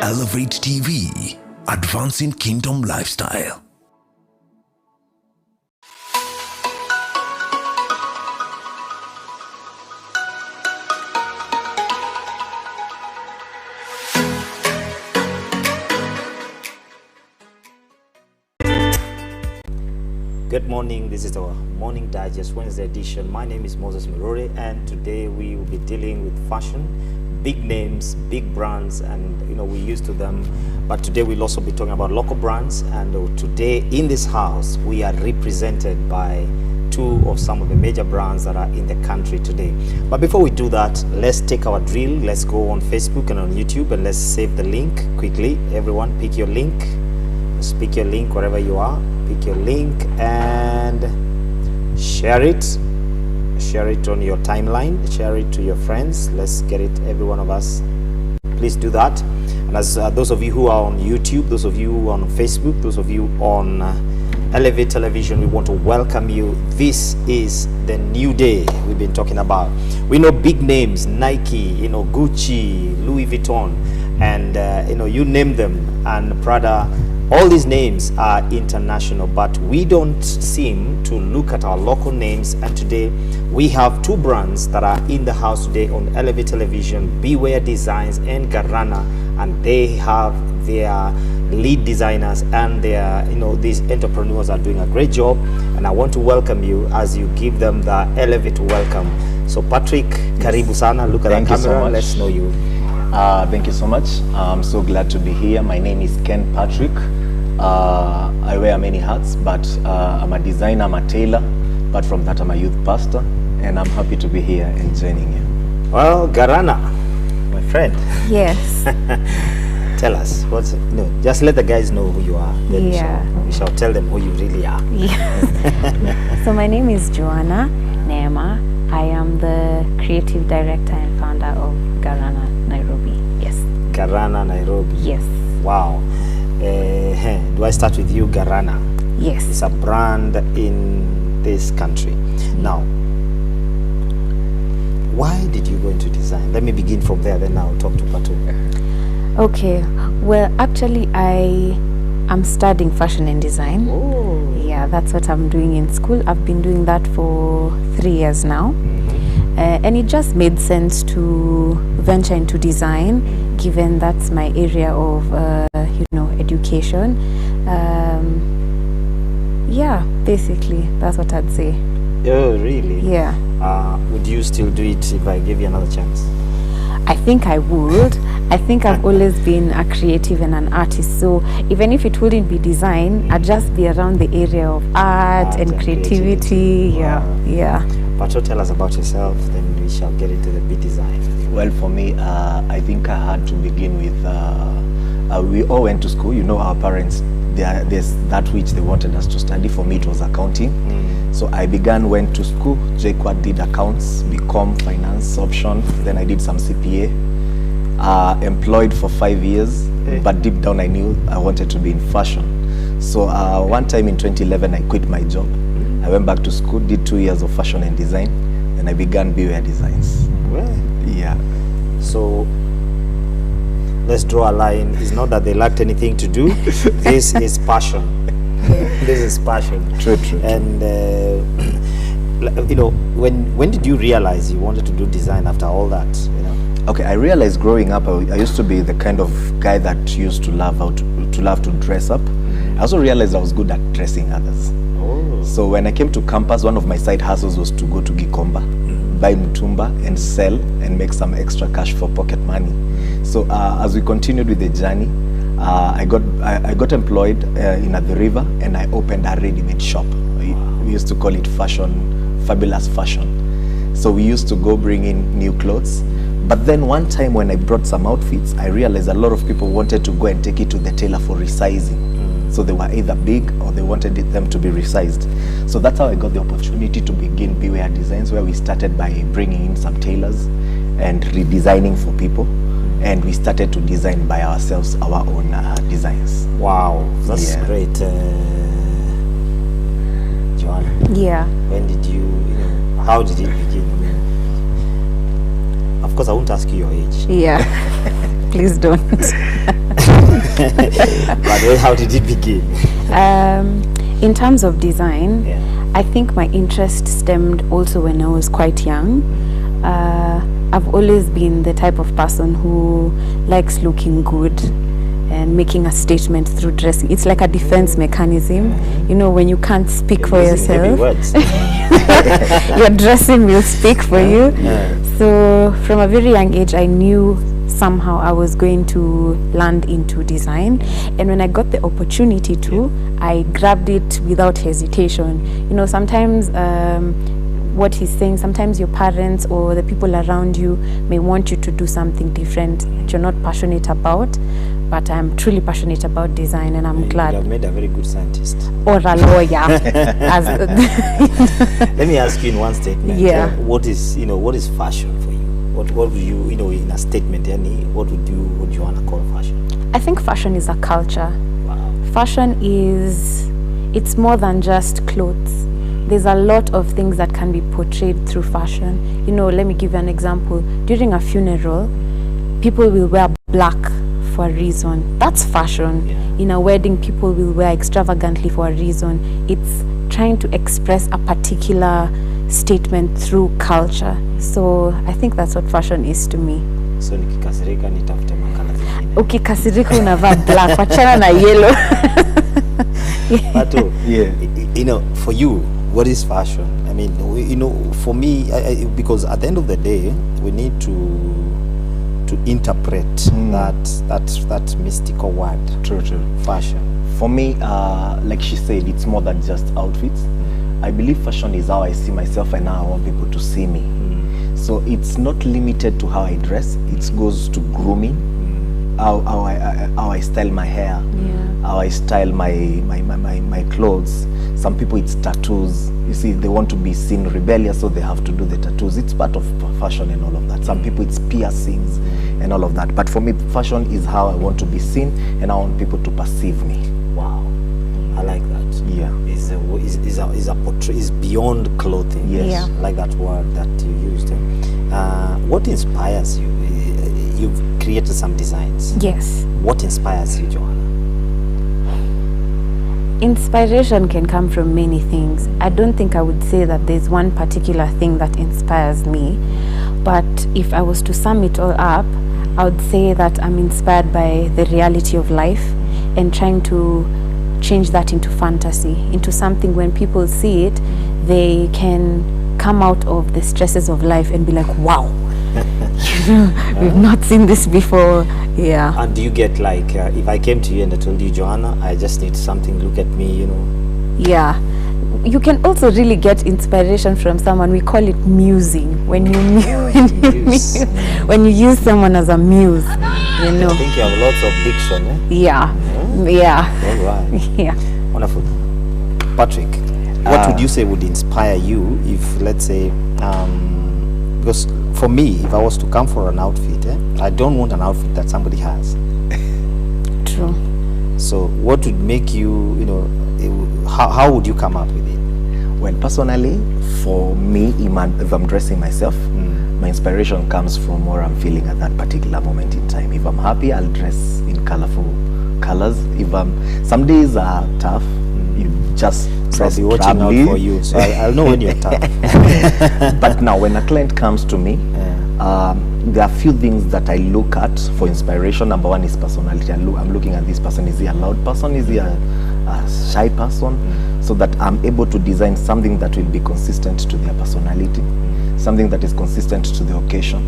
Elevate TV, advancing kingdom lifestyle. Good morning, this is our Morning Digest Wednesday edition. My name is Muiruri, and today we will be dealing with fashion, big names, big brands, and we're used to them. But today we'll also be talking about local brands, and today in this house we are represented by two of some of the major brands that are in the country today. But before we do that, let's take our drill. Let's go on Facebook and on YouTube, and let's save the link quickly. Everyone pick your link. Just pick your link wherever you are. Pick your link and share it on your timeline, share it to your friends. Let's get it, every one of us, please do that. And as those of you who are on YouTube, those of you who are on Facebook, those of you on Elevate Television, we want to welcome you. This is the new day we've been talking about. We know big names, Nike, Gucci, Louis Vuitton, and you name them, and Prada. All these names are international, but we don't seem to look at our local names. And today we have two brands that are in the house today on Elevate Television, Beware Designs and Garana, and they have their lead designers and their these entrepreneurs are doing a great job, and I want to welcome you as you give them the Elevate welcome. So Patrick, karibu sana. Look at the camera. So let's know you. Thank you so much. I'm so glad to be here. My name is Patirck. I wear many hats, but I'm a designer, I'm a tailor, but from that I'm a youth pastor, and I'm happy to be here and joining you. Well, Garana, my friend. Yes. Tell us, just let the guys know who you are. Then we shall tell them who you really are. Yeah. So my name is Joanna, Neema. I am the creative director and founder of Garana Nairobi. Yes. Garana Nairobi. Yes. Wow. Do I start with you, Garana? Yes. It's a brand in this country. Now, why did you go into design? Let me begin from there, then I'll talk to Patirck. Okay. Well, actually, I am studying fashion and design. Oh. Yeah, that's what I'm doing in school. I've been doing that for 3 years now. And it just made sense to venture into design, given that's my area of, education. Yeah, basically, that's what I'd say. Oh, really? Yeah. Would you still do it if I gave you another chance? I think I would. I think I've always been a creative and an artist, so even if it wouldn't be design, I'd just be around the area of art and creativity. Wow. Yeah. Patirck, tell us about yourself, then we shall get into the bit design. Well, for me, I think I had to begin with, we all went to school. Our parents, there's that which they wanted us to study. For me, it was accounting. So I went to school, JQuad, did accounts, BCom, finance option, then I did some CPA. Employed for 5 years, but deep down I knew I wanted to be in fashion. So one time in 2011, I quit my job. I went back to school, did 2 years of fashion and design, and I began Beware Designs. Well, yeah. So let's draw a line. It's not that they lacked anything to do. This is passion. This is passion. True. And when did you realize you wanted to do design after all that? Okay, I realized growing up, I used to be the kind of guy that used to love to dress up. I also realized I was good at dressing others. Oh. So when I came to campus, one of my side hustles was to go to Gikomba, buy mutumba and sell and make some extra cash for pocket money. So as we continued with the journey, I got employed in the river, and I opened a ready-made shop. We used to call it Fabulous Fashion. So we used to go bring in new clothes. But then one time when I brought some outfits, I realized a lot of people wanted to go and take it to the tailor for resizing. So they were either big or they wanted them to be resized. So that's how I got the opportunity to begin Beware Designs, where we started by bringing in some tailors and redesigning for people. And we started to design by ourselves our own designs. Wow, that's great. Joanna? Yeah. When did you, how did it begin? Of course, I won't ask you your age. Yeah. Please don't. But how did it begin? In terms of design, Yeah. I think my interest stemmed also when I was quite young. I've always been the type of person who likes looking good and making a statement through dressing. It's like a defense mechanism. You know, when you can't speak for Using heavy yourself, words. your dressing will speak for you. Yeah. So from a very young age, I knew somehow I was going to land into design, and when I got the opportunity to, I grabbed it without hesitation. You know, sometimes what he's saying, sometimes your parents or the people around you may want you to do something different that you're not passionate about, but I'm truly passionate about design, and I'm You glad. have made a very good scientist. Or a lawyer. As Let me ask you in one statement. Yeah. What is fashion for you? What would you, in a statement, what would you want to call fashion? I think fashion is a culture. Wow. Fashion it's more than just clothes. There's a lot of things that can be portrayed through fashion. You know, let me give you an example. During a funeral, people will wear black for a reason. That's fashion. Yeah. In a wedding, people will wear extravagantly for a reason. It's trying to express a particular statement through culture. So I think that's what fashion is to me. So nikikasirika nitafute makala zingine. Ukikasirika unavaa black, wachana na yellow. Pato, Yeah. For you, what is fashion? I mean, for me, because at the end of the day, we need to interpret that mystical word. True. Fashion. For me, like she said, it's more than just outfits. I believe fashion is how I see myself and how I want people to see me. So it's not limited to how I dress. It goes to grooming, how I style my hair, how I style my clothes. Some people it's tattoos. You see, they want to be seen rebellious, so they have to do the tattoos. It's part of fashion and all of that. Some people it's piercings and all of that. But for me, fashion is how I want to be seen and I want people to perceive me. Wow, I like that. Yeah. Is beyond clothing. Yes. Yeah. I like that word that you used. What inspires you? You've created some designs. Yes. What inspires you, Joanna? Inspiration can come from many things. I don't think I would say that there's one particular thing that inspires me, but if I was to sum it all up, I would say that I'm inspired by the reality of life and trying to change that into fantasy, into something when people see it, they can come out of the stresses of life and be like, wow, we've not seen this before. Yeah. And do you get like, if I came to you and I told you, Joanna, I just need something, look at me, Yeah. You can also really get inspiration from someone. We call it musing. When you Muse. when you use someone as a muse, you I know. think you have lots of diction, eh? Yeah. All right. Yeah. Wonderful. Patrick, what would you say would inspire you if, let's say, because for me, if I was to come for an outfit, I don't want an outfit that somebody has. True. So what would make you, how would you come up with it? Well, personally, for me, if I'm dressing myself, my inspiration comes from what I'm feeling at that particular moment in time. If I'm happy, I'll dress in colorful colors. If some days are tough, you just So I'll dress be watching out trably. for you, so I'll know when you're tough. But now, when a client comes to me, there are few things that I look at for inspiration. Number one is personality. I'm looking at this person. Is he a loud person? Is he a shy person? So that I'm able to design something that will be consistent to their personality, something that is consistent to the occasion.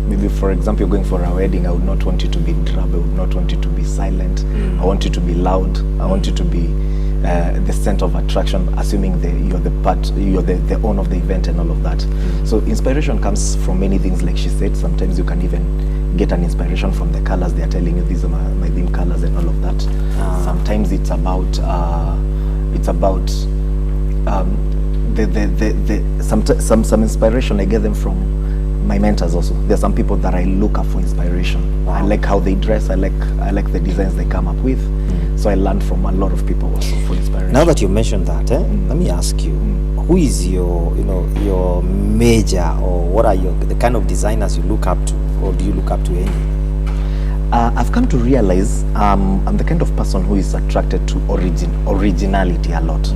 Maybe, for example, you're going for a wedding. I would not want you to be drab. I would not want you to be silent. I want you to be loud. I want you to be the center of attraction, assuming you're the owner of the event and all of that. So inspiration comes from many things, like she said. Sometimes you can even get an inspiration from the colors. They are telling you these are my theme colors and all of that. Sometimes it's about some inspiration I get them from my mentors also. There's some people that I look up for inspiration. Wow. I like how they dress. I like the designs they come up with. So I learn from a lot of people also for inspiration. Now that you mentioned that, let me ask you, who is your major, or what are the kind of designers you look up to, or do you look up to any? I've come to realize I'm the kind of person who is attracted to originality a lot.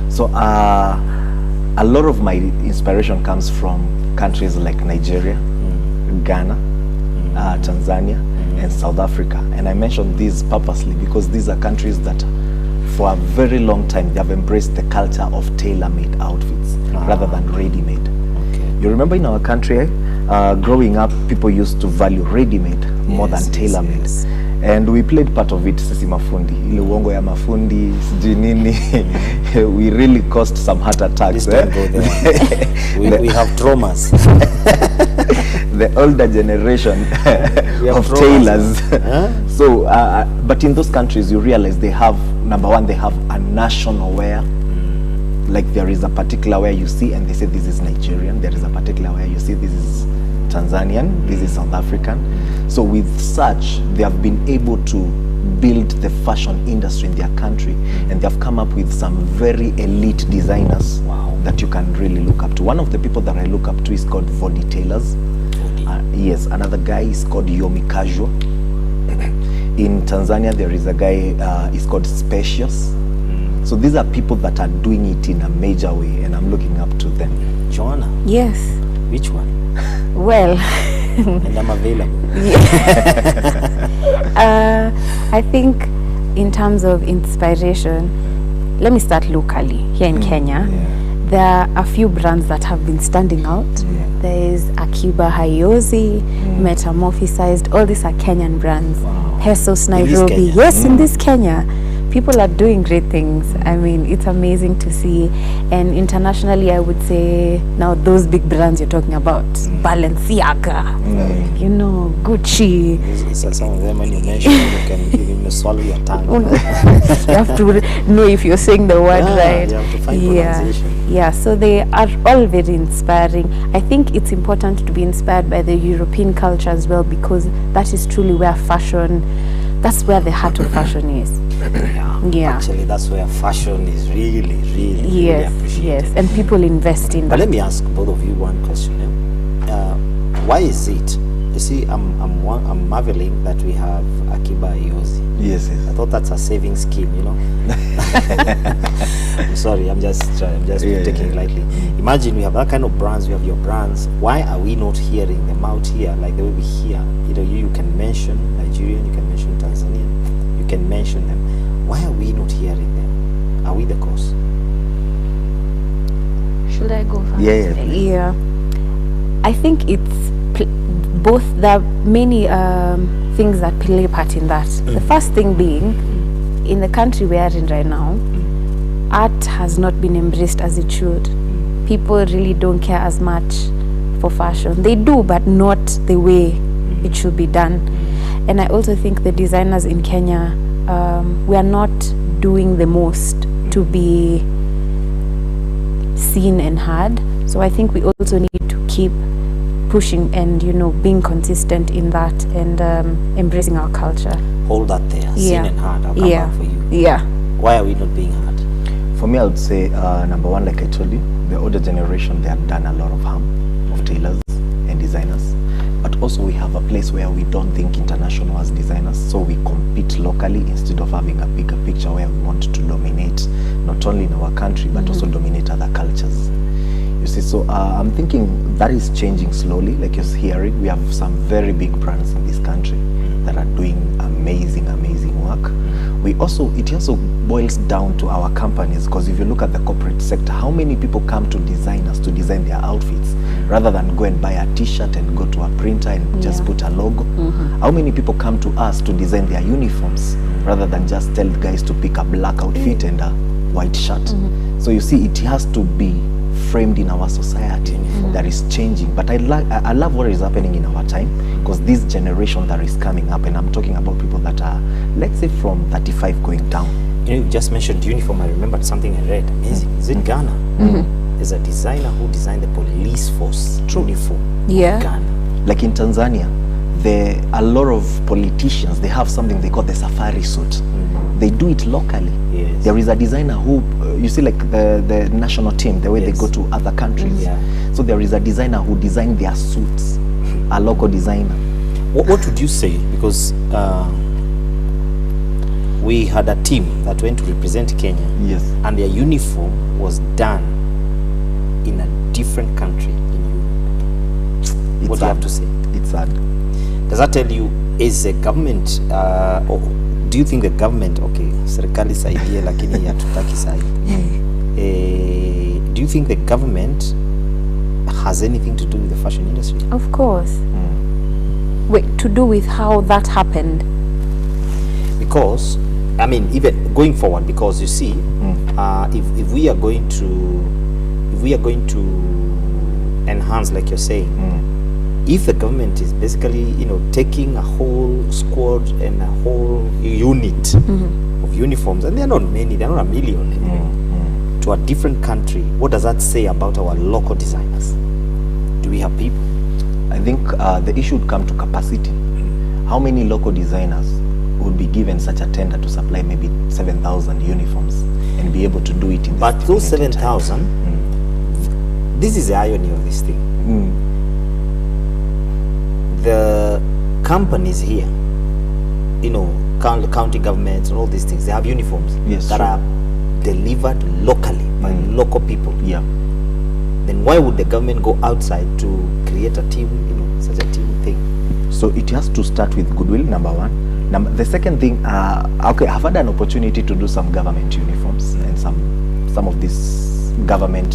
So a lot of my inspiration comes from countries like Nigeria, Ghana, Tanzania, and South Africa. And I mention these purposely because these are countries that for a very long time they have embraced the culture of tailor-made outfits rather than ready-made. Okay. You remember in our country, growing up, people used to value ready-made more than tailor-made. Yes. And we played part of it, sisi mafundi. Ile uongo ya mafundi, sijui nini. We really caused some heart attacks. Don't go there. we have traumas. The older generation of tailors. Huh? So, but in those countries, you realize they have, number one, they have a national wear. Like there is a particular wear you see and they say this is Nigerian. There is a particular wear you see this is Tanzanian, this is South African. So with such, they have been able to build the fashion industry in their country, and they have come up with some very elite designers that you can really look up to. One of the people that I look up to is called Vodi Tailors. Yes, another guy is called Yomi Casual. In Tanzania, there is a guy is called Spacious. So these are people that are doing it in a major way, and I'm looking up to them. Joanna? Yes. Which one? Well, and I'm available. I think in terms of inspiration, let me start locally here in Kenya. There are a few brands that have been standing out. There is Akiba Hayozi, Metamorphosized. All these are Kenyan brands. Pesos Nairobi. Yes, in this Kenya. People are doing great things. I mean, it's amazing to see. And internationally, I would say now those big brands you're talking about, Balenciaga, you know, Gucci. Some of them when you mention, you can even swallow your tongue. You have to know if you're saying the word right. You have to find pronunciation. Yeah, so they are all very inspiring. I think it's important to be inspired by the European culture as well, because that is truly where fashion, that's where the heart of fashion is. Yeah. Actually, that's where fashion is really appreciated. Yes, and people invest in that. But let me ask both of you one question. Why is it? You see, I'm marveling that we have Akiba Hayozi. Yes. I thought that's a saving scheme, you know. I'm sorry, I'm just taking it lightly. Imagine we have that kind of brands. We have your brands. Why are we not hearing them out here like the way we hear? You know, you can mention Nigerian, you can mention Tanzanian, you can mention them. Why are we not hearing them? Are we the cause? Should I go first? Yeah. I think it's both. There are many things that play a part in that. The first thing being, in the country we are in right now, art has not been embraced as it should. People really don't care as much for fashion. They do, but not the way it should be done. And I also think the designers in Kenya, we are not doing the most to be seen and heard. So I think we also need to keep pushing and, you know, being consistent in that and embracing our culture. Hold that there, seen and heard. I'll come back for you. Yeah. Why are we not being heard? For me, I would say, number one, like I told you, the older generation, they have done a lot of harm, of tailors and designers. But also we have a place where we don't think international as designers, so we compete locally instead of having a bigger picture where we want to dominate, not only in our country, but also dominate other cultures. You see, so I'm thinking that is changing slowly. Like you're hearing, we have some very big brands in this country that are doing amazing work. It also boils down to our companies, because if you look at the corporate sector, how many people come to designers to design their outfits rather than go and buy a t-shirt and go to a printer and just put a logo? How many people come to us to design their uniforms rather than just tell guys to pick a black outfit and a white shirt? So you see, it has to be framed in our society that is changing. But I love what is happening in our time, because this generation that is coming up, and I'm talking about people that are, let's say, from 35 going down. You know, you just mentioned uniform. I remembered something I read. Amazing. Is it Ghana? There's a designer who designed the police force uniform. Ghana. Like in Tanzania, a lot of politicians, they have something they call the safari suit. They do it locally. Yes. There is a designer who, you see, like the national team, the way they go to other countries. So there is a designer who designed their suits, a local designer. What would you say? Because we had a team that went to represent Kenya. Yes. And their uniform was done in a different country in Europe. What do you have to say? It's sad. Does that tell you, is a government, or do you think the government, okay, serikali saidie lakini hatutaki sahi. Do you think the government has anything to do with the fashion industry? Of course. Wait, to do with how that happened? Because, I mean, even going forward, because you see, if we are going to enhance, like you're saying, if the government is basically, you know, taking a whole squad and a whole unit of uniforms, and they're not many, they're not a million anyway, to a different country, what does that say about our local designers? Do we have people? I think the issue would come to capacity. How many local designers would be given such a tender to supply maybe 7,000 uniforms and be able to do it in this But those stipulated time? 7,000, this is the irony of this thing. The companies here, you know, county governments and all these things, they have uniforms Yes, that sure. are delivered locally by local people. Yeah. Then why would the government go outside to create a team, you know, such a team thing? So it has to start with goodwill, number one. The second thing, okay, I've had an opportunity to do some government uniforms and some of these government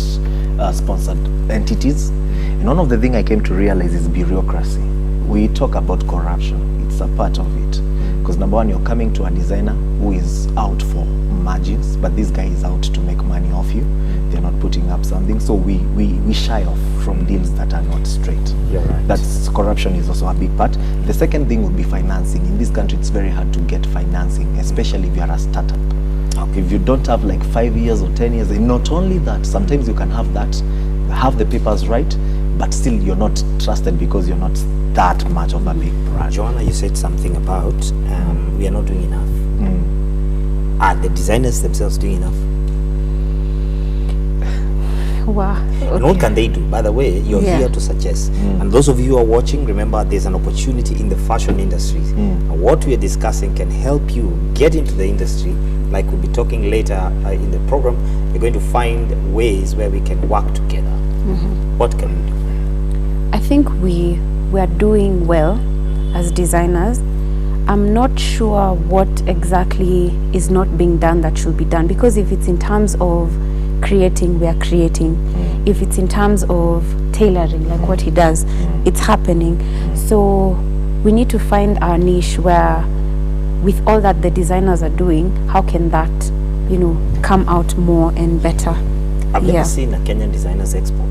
sponsored entities. And one of the things I came to realize is bureaucracy. We talk about corruption. It's a part of it. Because number one, you're coming to a designer who is out for margins, but this guy is out to make money off you. They're not putting up something. So we shy off from deals that are not straight. You're right. That's corruption is also a big part. The second thing would be financing. In this country, it's very hard to get financing, especially if you are a startup. Okay. If you don't have like 5 years or 10 years, and not only that, sometimes you can have that, have the papers right, but still you're not trusted because you're not that much of a big brand. Joanna, you said something about we are not doing enough. Are the designers themselves doing enough? Wow. And what can they do? By the way, you're here to suggest. And those of you who are watching, remember there's an opportunity in the fashion industry. And what we are discussing can help you get into the industry. Like we'll be talking later in the program, we're going to find ways where we can work together. What can we do? I think we are doing well as designers. I'm not sure what exactly is not being done that should be done, because if it's in terms of creating, we are creating. If it's in terms of tailoring, like what he does, it's happening. So we need to find our niche where, with all that the designers are doing, how can that, you know, come out more and better? I've never seen a Kenyan Designers Expo.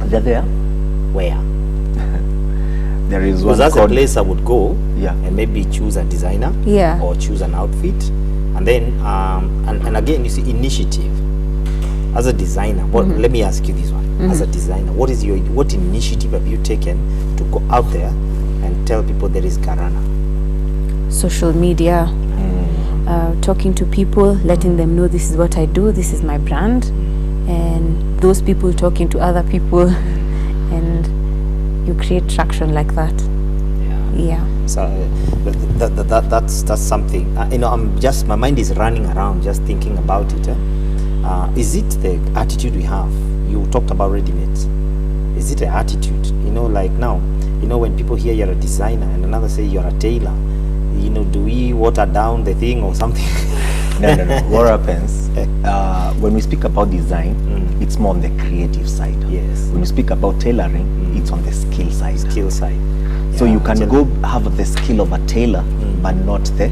They're there. Where? There is Because one that's a called, place I would go and maybe choose a designer or choose an outfit. And then, and again, you see, initiative. As a designer, let me ask you this one. As a designer, what initiative have you taken to go out there and tell people there is Garana? Social media, talking to people, letting them know this is what I do, this is my brand, and those people talking to other people, and you create traction like that. So that's something. You know, my mind is running around just thinking about it. Is it the attitude we have? You talked about ready-mades. Is it the attitude? You know, like now, you know, when people hear you're a designer and another say you're a tailor, you know, do we water down the thing or something? No. What happens when we speak about design, it's more on the creative side. Yes. When we speak about tailoring, it's on the skill side. So you can go have the skill of a tailor, but not the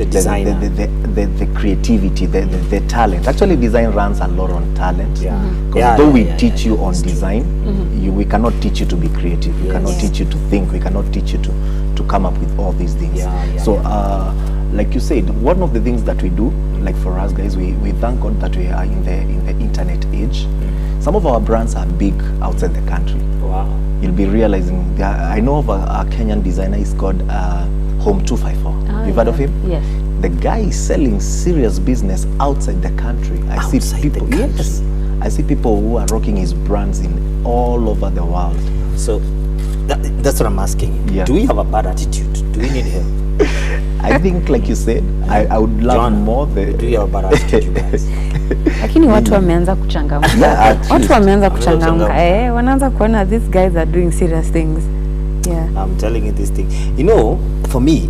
designer, the creativity, the talent. Actually, design runs a lot on talent. Because though we teach you on design, we cannot teach you to be creative. We cannot teach you to think. We cannot teach you to come up with all these things. Like you said, one of the things that we do, like for us guys, we thank God that we are in the internet age. Some of our brands are big outside the country. Wow. You'll be realizing, I know of a Kenyan designer, he's called Home 254. You've heard of him? Yes. The guy is selling serious business outside the country. I see people who are rocking his brands in all over the world. So That's what I'm asking. Yeah. Do we have a bad attitude? Do we need help? I think, like you said, I would love Joanna, more the. do you have a bad attitude, you guys? Lakini watu wameanza kuchangamka. Yeah, at least. Watu wameanza kuchangamka. kuchangamka. Wanaanza kuona these guys are doing serious things. Yeah. I'm telling you this thing. You know, for me,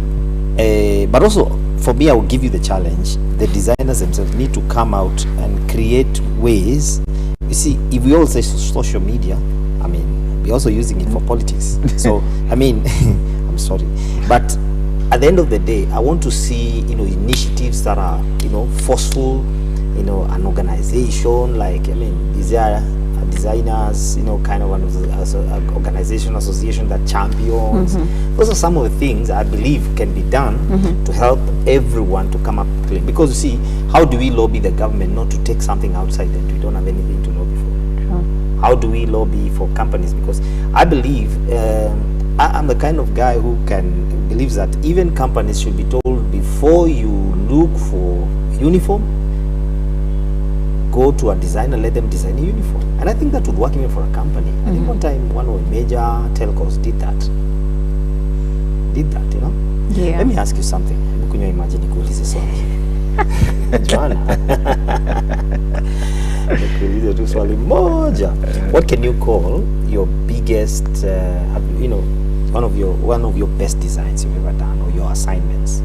but also for me, I will give you the challenge. The designers themselves need to come out and create ways. You see, if we all say social media, I mean, we're also using it for politics. So, I mean, I'm sorry. But at the end of the day, I want to see, initiatives that are, forceful, an organization like, I mean, these are designers, kind of an organization, association that champions. Those are some of the things I believe can be done to help everyone to come up clean. Because you see, how do we lobby the government not to take something outside that we don't have anything to lobby for? Sure. How do we lobby for companies? Because I believe, I'm the kind of guy who believes that even companies should be told before you look for uniform, go to a designer, let them design a uniform. And I think that would work even for a company. I think one time one of the major telcos did that, Yeah. Let me ask you something. Can you imagine nikuulize swali? Joanna. Nikuulize tu swali moja. What can you call your biggest, one of your best designs you've ever done, or your assignments?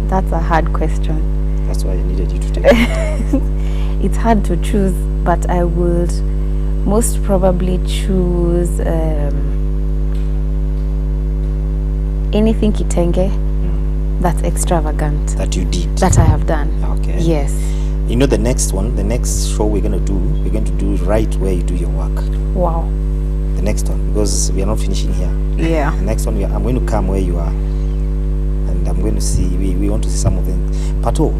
That's a hard question. That's why I needed you to take it. It's hard to choose, but I would most probably choose anything kitenge that's extravagant That you did. that I have done. Okay. Yes. You know the next show we're going to do right where you do your work. Wow. The next one, because we are not finishing here. Yeah. The next one, I'm going to come where you are, and I'm going to see. We want to see some of them. Pato,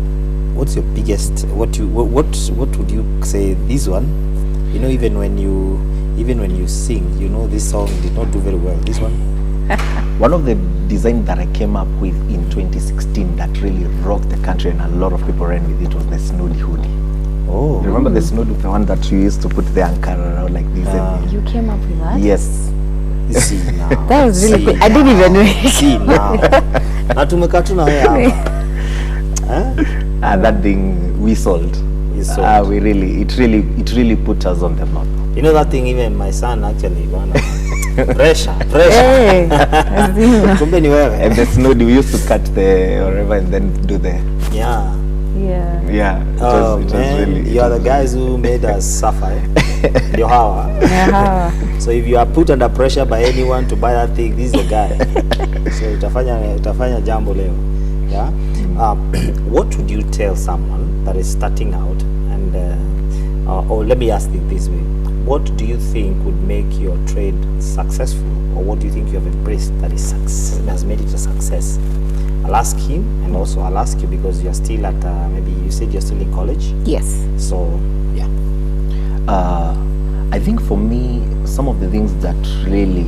what's your biggest? What would you say? This one, even when you sing, this song did not do very well. This one. One of the designs that I came up with in 2016 that really rocked the country and a lot of people ran with it was the Snowdy hoodie. Oh. Remember the Snowdy, the one that you used to put the anchor around like this? And You came up with that? yes. You see now. That was really See good. I didn't even know it. See now. Na tumekaa tu na wewe hapa. That thing we sold. You sold. It really put us on the map. You know that thing, even my son actually pressure. Hey. Kumbe ni wewe. And the Snowdy, we used to cut the whatever and then do the Yeah. Yeah. it Oh was man, really. you are the guys who made us suffer. Ndio hawa. Yeah. So if you are put under pressure by anyone to buy that thing, this is the guy. So utafanya jambo leo. Yeah. What would you tell someone that is starting out, and or let me ask it this way: what do you think would make your trade successful, or what do you think you have embraced that has made it a success? I'll ask him, and also I'll ask you because you're still at maybe you said you're still in college. Yes. So yeah. I think for me, some of the things that really,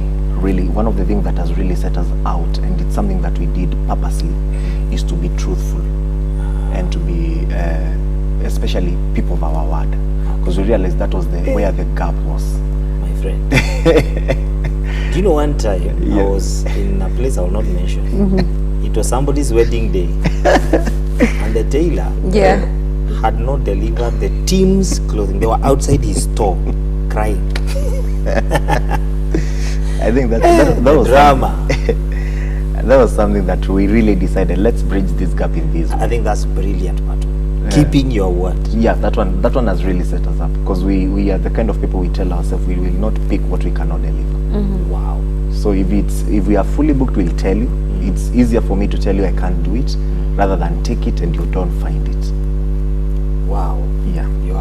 one of the things that has really set us out, and it's something that we did purposely, is to be truthful and to be, especially people of our word, because we realized that was where the gap was. My friend. Do you know one time I was in a place I will not mention. It was somebody's wedding day, and the tailor had not delivered the team's clothing. They were outside his store crying. I think that was drama. That was something that we really decided, let's bridge this gap in this way. I think that's brilliant, Pato. Keeping your word. Yeah, that one has really set us up, because we are the kind of people we tell ourselves we will not pick what we cannot deliver. Wow. So if we are fully booked, we'll tell you. It's easier for me to tell you I can't do it rather than take it and you don't find it. Wow. Yeah. You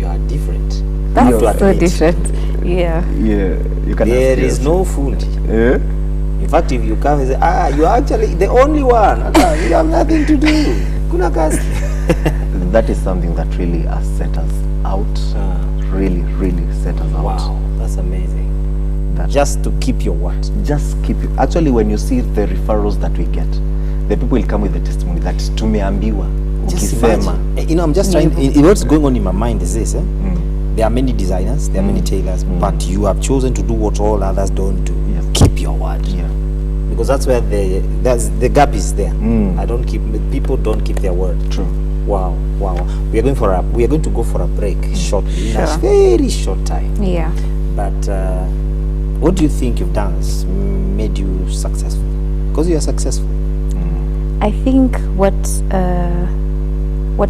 are different. That's You are so great. different. Yeah. Yeah. You can There is no food. In fact, if you come and say, you are actually the only one. You have nothing to do. Kuna kazi. That is something that really has set us out. Really set us out. Wow, that's amazing. That Just to keep your word. just keep it. Actually, when you see the referrals that we get, the people will come with the testimony that tumeambiwa. Just Ukisema. imagine. I'm just trying. What's going on in my mind is this. There are many designers, there are many tailors, but you have chosen to do what all others don't do. Yes. keep your word. Yeah. Because that's where the gap is there. People don't keep their word. True. Wow. We are going to go for a break shortly, in a Sure. very short time. Yeah. But what do you think you've done has made you successful? Because you are successful. I think what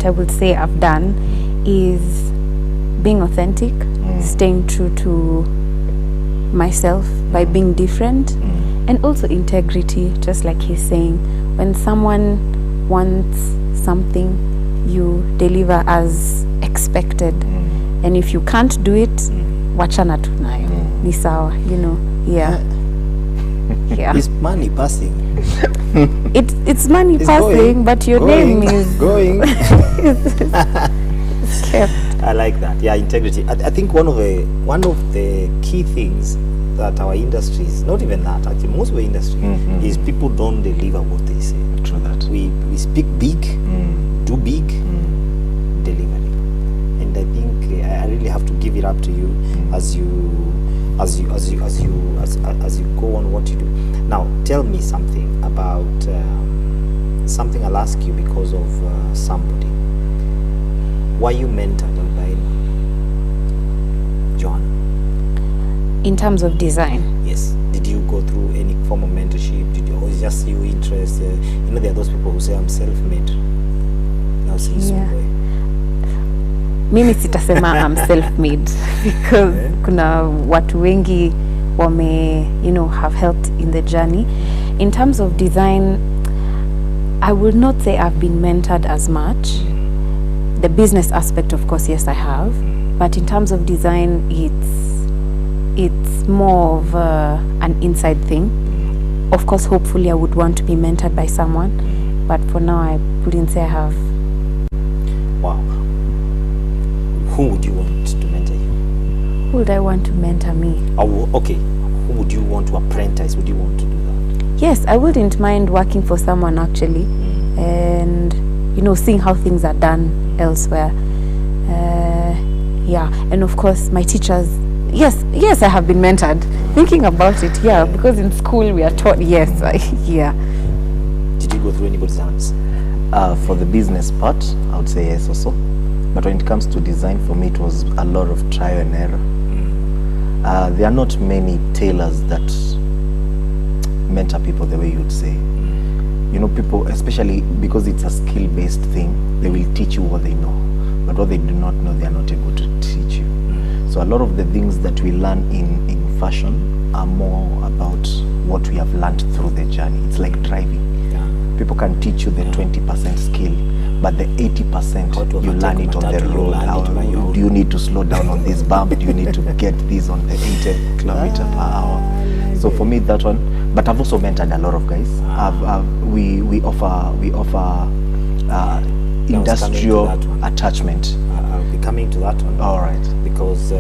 I would say I've done is being authentic, staying true to myself by being different, and also integrity, just like he's saying. When someone wants something, you deliver as expected. And if you can't do it, wachana tu nayo. Ni sawa, yeah. Yeah. Is money passing? It's money It's passing, going, but your going, name is going. kept. I like that. Yeah, integrity. I think one of the key things that our industries, not even that, actually most of our industry, is people don't deliver what they say. True that. We speak big, do big, delivery. And I think I really have to give it up to you as you go on what you do. Now, tell me something about something I'll ask you because of somebody. Were you mentored by anyone? Joanna? In terms of design, Yes. Did you go through any form of mentorship? Or is just you interested? There are those people who say, I'm self-made. Now see Yeah. mimi sitasema I'm self-made because kuna watu wengi have helped in the journey. In terms of design, I would not say I've been mentored as much. The business aspect, of course, yes, I have. But in terms of design, it's more of an inside thing. Of course, hopefully I would want to be mentored by someone. But for now, I wouldn't say I have. Wow. Who would you want to mentor you? Who would I want to mentor me? Okay. Who would you want to apprentice? Would you want to do that? Yes, I wouldn't mind working for someone actually, and seeing how things are done elsewhere. Yeah, and of course my teachers. Yes, I have been mentored. Thinking about it, yeah, because in school we are taught. Yes, yeah. Did you go through anybody's hands? For the business part, I would say yes also. But when it comes to design, for me it was a lot of trial and error. There are not many tailors that mentor people the way you would say. People, especially because it's a skill-based thing, they will teach you what they know. But what they do not know, they are not able to teach you. So a lot of the things that we learn in fashion are more about what we have learned through the journey. It's like driving. People can teach you the 20% skill, but the 80% you learn it on the road. Do you need to slow down on this bump? Do you need to get this on the 80 kilometer per hour? So for me, that one. But I've also mentored a lot of guys. We offer industrial attachment. I'll be coming to that one. All right. Because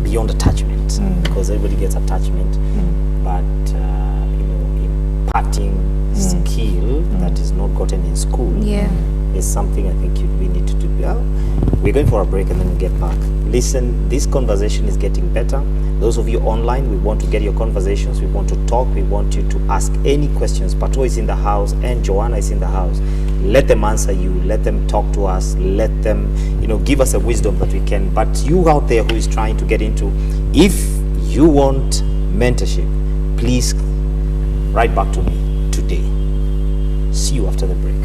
beyond attachment, because everybody gets attachment, but imparting skill that is not gotten in school is something I think we need to do. We're going for a break and then we'll get back. Listen, this conversation is getting better. Those of you online, we want to get your conversations. We want to talk. We want you to ask any questions. Pato is in the house and Joanna is in the house. Let them answer you. Let them talk to us. Let them, give us a wisdom that we can. But you out there who is trying to get into, if you want mentorship, please write back to me today. See you after the break.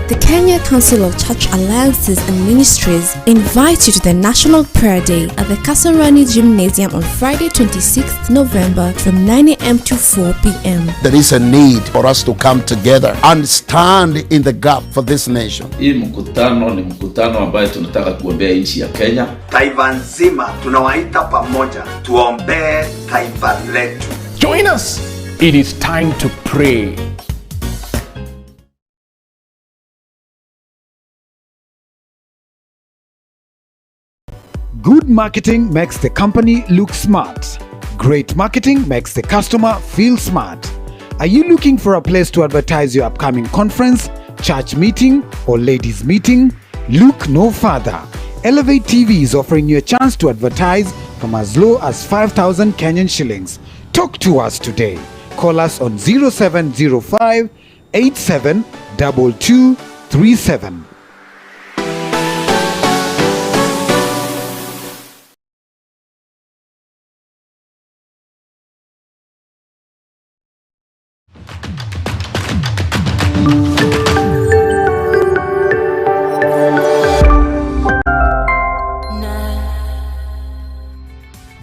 The Kenya Council of Church Alliances and Ministries invites you to the National Prayer Day at the Kasarani Gymnasium on Friday 26th November from 9 a.m. to 4 p.m. There is a need for us to come together and stand in the gap for this nation. Hii mkutano ni mkutano ambayo tunataka kuombea nchi ya Kenya. Taifa nzima tunawaita pamoja tuombee taifa letu. Join us. It is time to pray. Good marketing makes the company look smart. Great marketing makes the customer feel smart. Are you looking for a place to advertise your upcoming conference, church meeting, or ladies' meeting? Look no further. Elevate TV is offering you a chance to advertise from as low as 5,000 Kenyan shillings. Talk to us today. Call us on 0705 872237.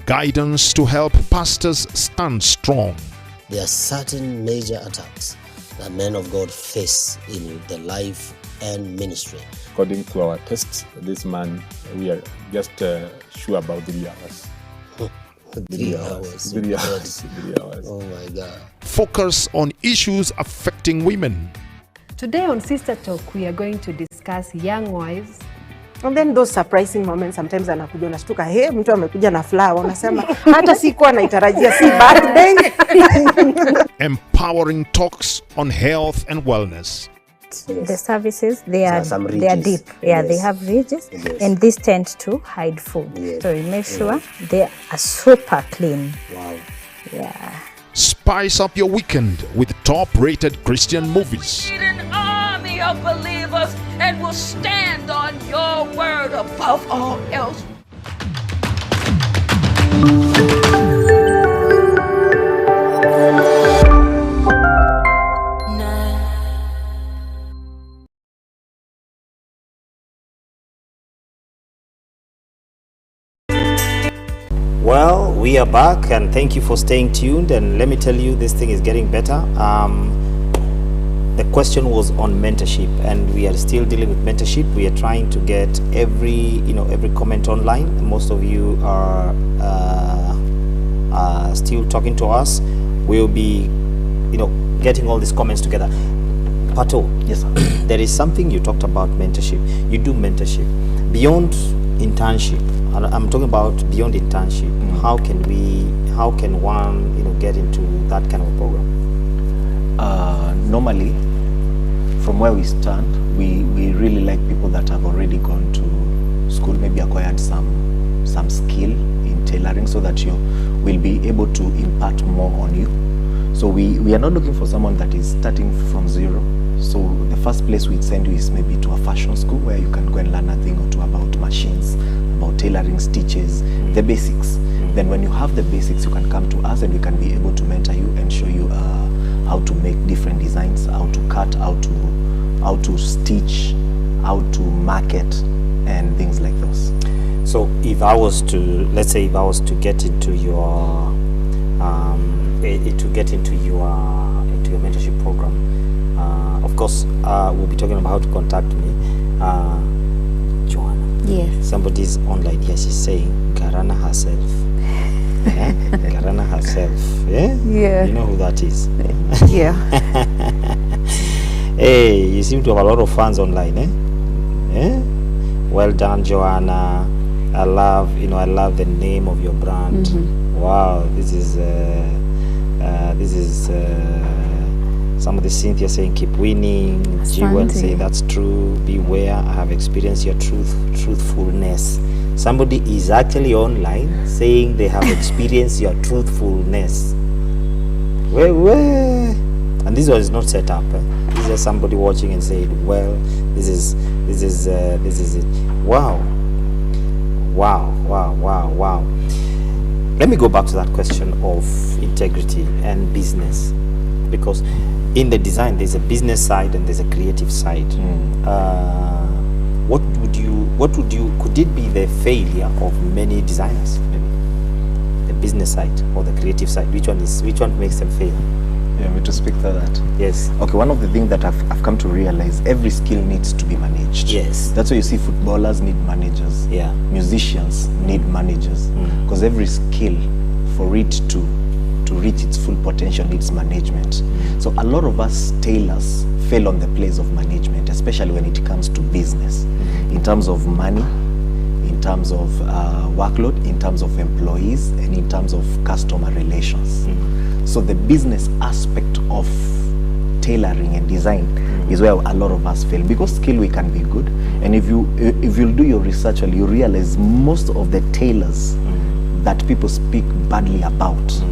Guidance to help pastors stand strong. There are certain major attacks that men of God face in the life and ministry. According to our tests, this man, we are just sure about 3 hours. 3 hours. 3 hours. 3 hours. Oh my God. Focus on issues affecting women. Today on Sister Talk, we are going to discuss young wives. And then those surprising moments, sometimes anakuja unashtuka, hey, mtu amekuja na flower, unasema hata sikuwa naitarajia, si birthday. Empowering talks on health and wellness. The services, they are deep. Yeah, yes. They have ridges, yes. And these tend to hide food. Yes. So you make sure they are super clean. Wow. Yeah. Spice up your weekend with top-rated Christian movies. Of believers and will stand on your word above all else. Well, we are back and thank you for staying tuned, and let me tell you, this thing is getting better. The question was on mentorship, and we are still dealing with mentorship. We are trying to get every comment online. Most of you are still talking to us. We'll be getting all these comments together. Pato, yes, sir. There is something you talked about mentorship. You do mentorship beyond internship. I'm talking about beyond internship. How can one get into that kind of a program? Normally, from where we stand, we really like people that have already gone to school, maybe acquired some skill in tailoring, so that you will be able to impart more on you. So we are not looking for someone that is starting from zero. So the first place we'd send you is maybe to a fashion school where you can go and learn a thing or two about machines, about tailoring, stitches, the basics. Then when you have the basics, you can come to us and we can be able to mentor you and show you how to make different designs, how to cut, how to stitch, how to market, and things like those. So if I was to, let's say, if I was to get into your mentorship program, of course, we'll be talking about how to contact me. Joanna. Yes. Somebody's online here. She's saying Garana herself. Garana herself. Yeah. Yeah. You know who that is? Yeah. Hey, you seem to have a lot of fans online, Well done, Joanna. I love the name of your brand. Wow, this is somebody, Cynthia saying keep winning. G1 saying that's true. Beware, I have experienced your truthfulness. Somebody is actually online saying they have experienced your truthfulness. Where? And this one is not set up. This is just somebody watching and saying, well, this is it. Wow. Let me go back to that question of integrity and business, because in the design there's a business side and there's a creative side. Could it be the failure of many designers, maybe the business side or the creative side? Which one makes them fail? Yeah, me to speak to that. Yes. Okay, one of the things that I've come to realize, every skill needs to be managed. Yes. That's why you see footballers need managers. Yeah. Musicians need managers. Because every skill, for it to reach its full potential, needs management. So a lot of us tailors fail on the place of management, especially when it comes to business, in terms of money, in terms of workload, in terms of employees, and in terms of customer relations. So the business aspect of tailoring and design is where a lot of us fail, because skill we can be good, and if you'll do your research, you realize most of the tailors that people speak badly about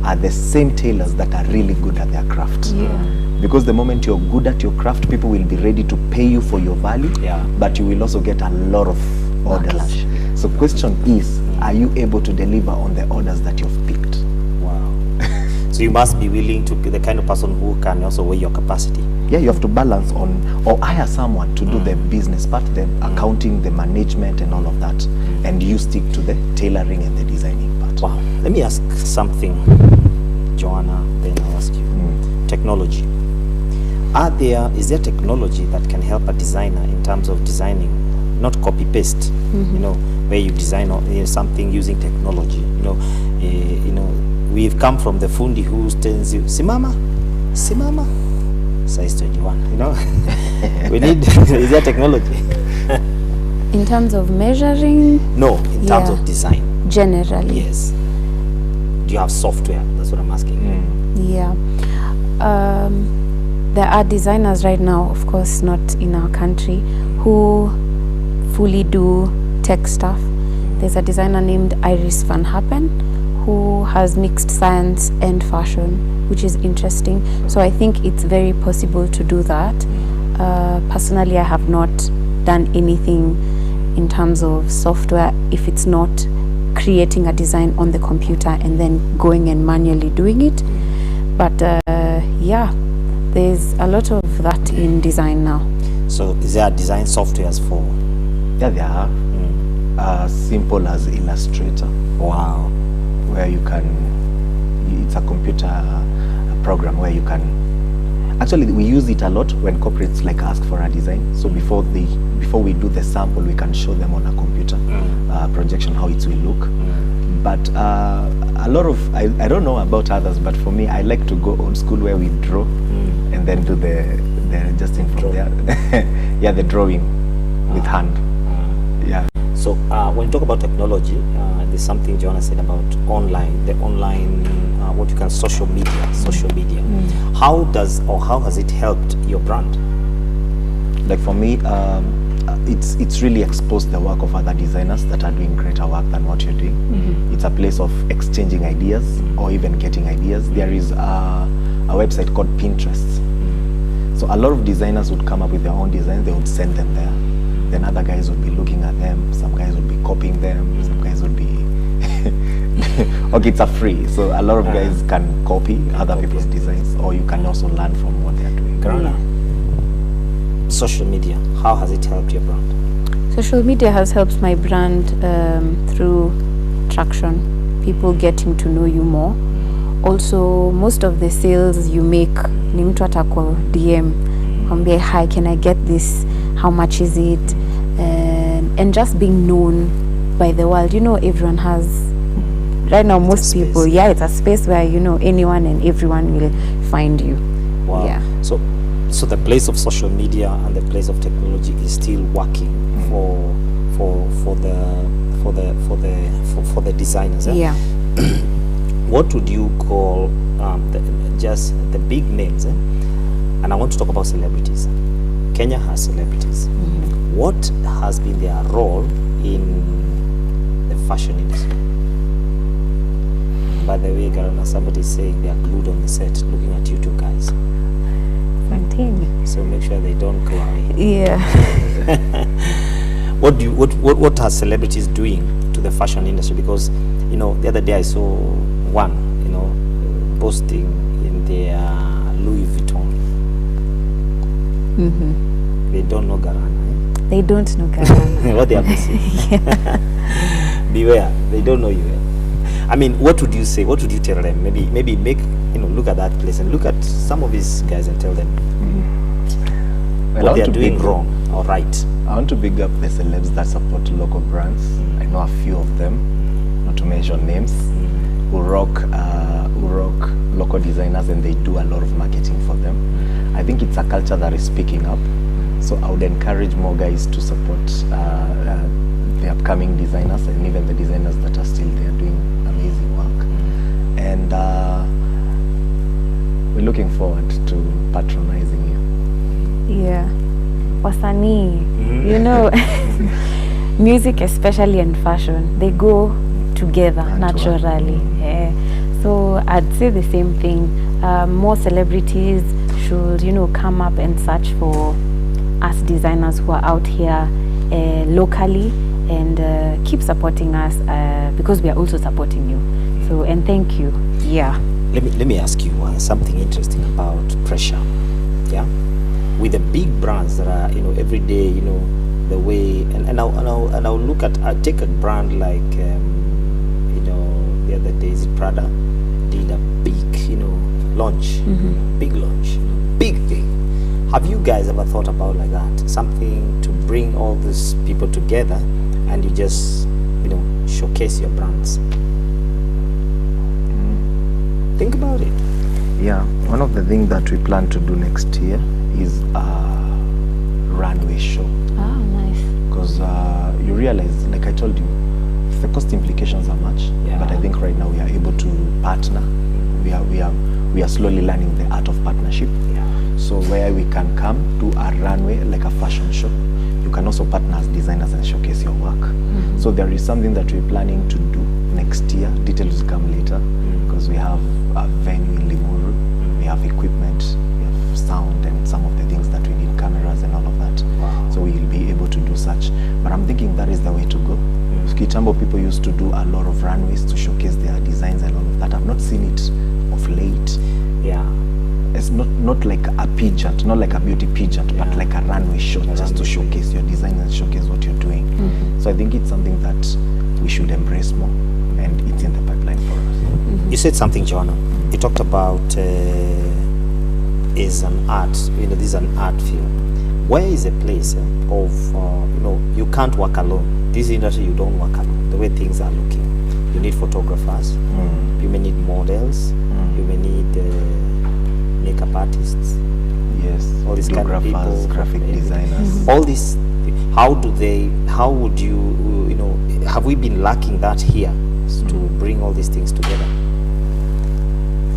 are the same tailors that are really good at their craft. Because the moment you're good at your craft, people will be ready to pay you for your value, but you will also get a lot of orders. So question is, are you able to deliver on the orders that you've picked? Wow. So you must be willing to be the kind of person who can also weigh your capacity. Yeah, you have to balance on, or hire someone to do the business part, the accounting, the management and all of that. And you stick to the tailoring and the designing part. Wow. Let me ask something, Joanna, then I'll ask you. Technology. Is there technology that can help a designer in terms of designing, not copy paste, you know, where you design something using technology? We've come from the fundi who tells you, simama, size 21, you know. We need, is there technology? In terms of measuring? No, in terms of design. Generally. Yes. Do you have software? That's what I'm asking. Yeah. There are designers right now, of course not in our country, who fully do tech stuff. There's a designer named Iris Van Happen who has mixed science and fashion, which is interesting. So I think it's very possible to do that. Personally, I have not done anything in terms of software if it's not creating a design on the computer and then going and manually doing it. But yeah, there's a lot of that in design now. So is there design softwares for? Yeah, there are. Simple as Illustrator. Wow. Where you can, it's a computer program where you can, actually we use it a lot when corporates like ask for a design. So before we do the sample, we can show them on a computer projection how it will look. But a lot of, I don't know about others, but for me, I like to go old school where we draw and then do the just in from there. Yeah, the drawing with hand. Yeah. So when you talk about technology, there's something Joanna said about what you can, social media. How has it helped your brand? Like for me, it's really exposed the work of other designers that are doing greater work than what you're doing. It's a place of exchanging ideas or even getting ideas. There is a website called Pinterest. So a lot of designers would come up with their own designs, they would send them there. Then other guys would be looking at them, some guys would be copying them, some guys would be okay, it's a free, so a lot of guys can copy other people's designs, or you can also learn from what they're doing. Joanna, social media, how has it helped your brand? Social media has helped my brand through traction, people getting to know you more. Also, most of the sales you make, ni mtu atako DM, kwambie, hi, can I get this? How much is it? And just being known by the world. You know, everyone has, right now, most people, it's a space where, you know, anyone and everyone will find you. Wow. Yeah. So the place of social media and the place of technology is still working for the designers. Yeah. What would you call just the big names? And I want to talk about celebrities. Kenya has celebrities. What has been their role in the fashion industry? By the way, Garana, somebody is saying they are glued on the set looking at you two guys. Continue. So make sure they don't cry. Yeah. What are celebrities doing to the fashion industry? Because, you know, the other day I saw one, you know, posting in their Louis Vuitton. They don't know Garana. They don't know Garana. What they are missing. Beware, they don't know you. I mean, what would you say? What would you tell them? Maybe make, you know, look at that place and look at some of these guys and tell them what they are doing wrong or right. I want to big up the celebs that support local brands. I know a few of them, not to mention names, who rock local designers, and they do a lot of marketing for them. I think it's a culture that is picking up. So I would encourage more guys to support the upcoming designers, and even the designers that are still there doing amazing work. And we're looking forward to patronizing you. Yeah. Wasanii, you know, music especially and fashion, they go together naturally. Yeah. So I'd say the same thing. More celebrities should, you know, come up and search for us designers who are out here locally, and keep supporting us because we are also supporting you. So, and thank you. Yeah. Let me ask you something interesting about pressure. Yeah, with the big brands that are, you know, every day, you know, the way, and I'll look at, I take a brand like you know, the other day, is it Prada did a big, you know, launch, big launch, big thing. Have you guys ever thought about like that, something to bring all these people together, and you just, you know, showcase your brands? Think about it. Yeah, one of the things that we plan to do next year is a runway show. Oh, nice. Because you realize, like I told you, the cost implications are much, but I think right now we are able to partner. We are slowly learning the art of partnership. So where we can come to a runway, like a fashion show, you can also partner as designers and showcase your work. So there is something that we're planning to do next year. Details will come later, because we have a venue in Muiruri, we have equipment, we have sound, and some of the things that we need, cameras and all of that. So we'll be able to do such. But I'm thinking that is the way to go. Kitambo people used to do a lot of runways to showcase their designs and all of that. I've not seen it of late. Yeah. It's not like a pageant, not like a beauty pageant, but like a runway show, just to showcase your design and showcase what you're doing. So I think it's something that we should embrace more, and it's in the pipeline for us. You said something, Joanna. You talked about is an art, you know, this is an art field. Where is a place of, you know, you can't work alone. This industry, you don't work alone. The way things are looking, you need photographers, you may need models, you may need makeup artists, all these kind of people, graphic designers, all these. How would you, you know, have we been lacking that here to bring all these things together?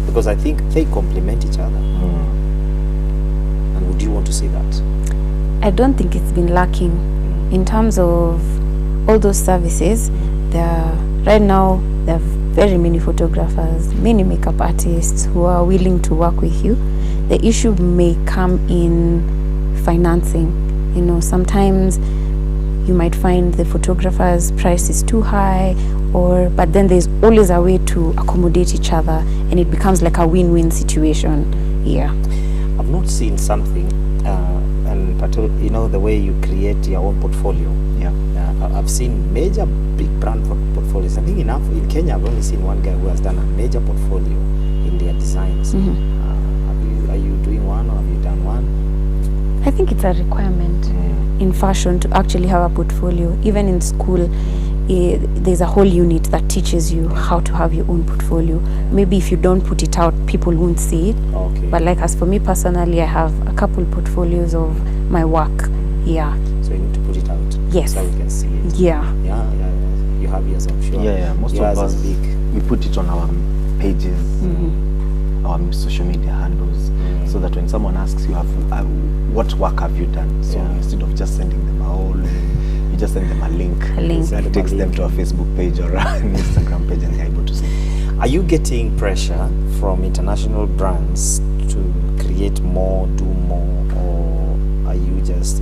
Because I think they complement each other. And would you want to see that? I don't think it's been lacking in terms of all those services. Right now there are very many photographers, many makeup artists who are willing to work with you. The issue may come in financing. You know, sometimes you might find the photographer's price is too high, but then there's always a way to accommodate each other, and it becomes like a win-win situation. Yeah. I've not seen something, and you know, the way you create your own portfolio. I've seen major big brand portfolios. I think in Kenya, I've only seen one guy who has done a major portfolio in their designs. Are you doing one, or have you done one? I think it's a requirement in fashion to actually have a portfolio. Even in school, there's a whole unit that teaches you how to have your own portfolio. Maybe if you don't put it out, people won't see it. But like, as for me personally, I have a couple portfolios of my work. Yeah. So you need to put it out. Yes. So we can see it. Yeah. Yeah. You have yours, I'm sure. Yeah. Most of us, we put it on our pages, our social media handles, so that when someone asks you, what work have you done? So instead of just sending them a whole, you just send them a link. That takes them to a Facebook page or an Instagram page, and they're able to see. Are you getting pressure from international brands to create more, do more, or are you just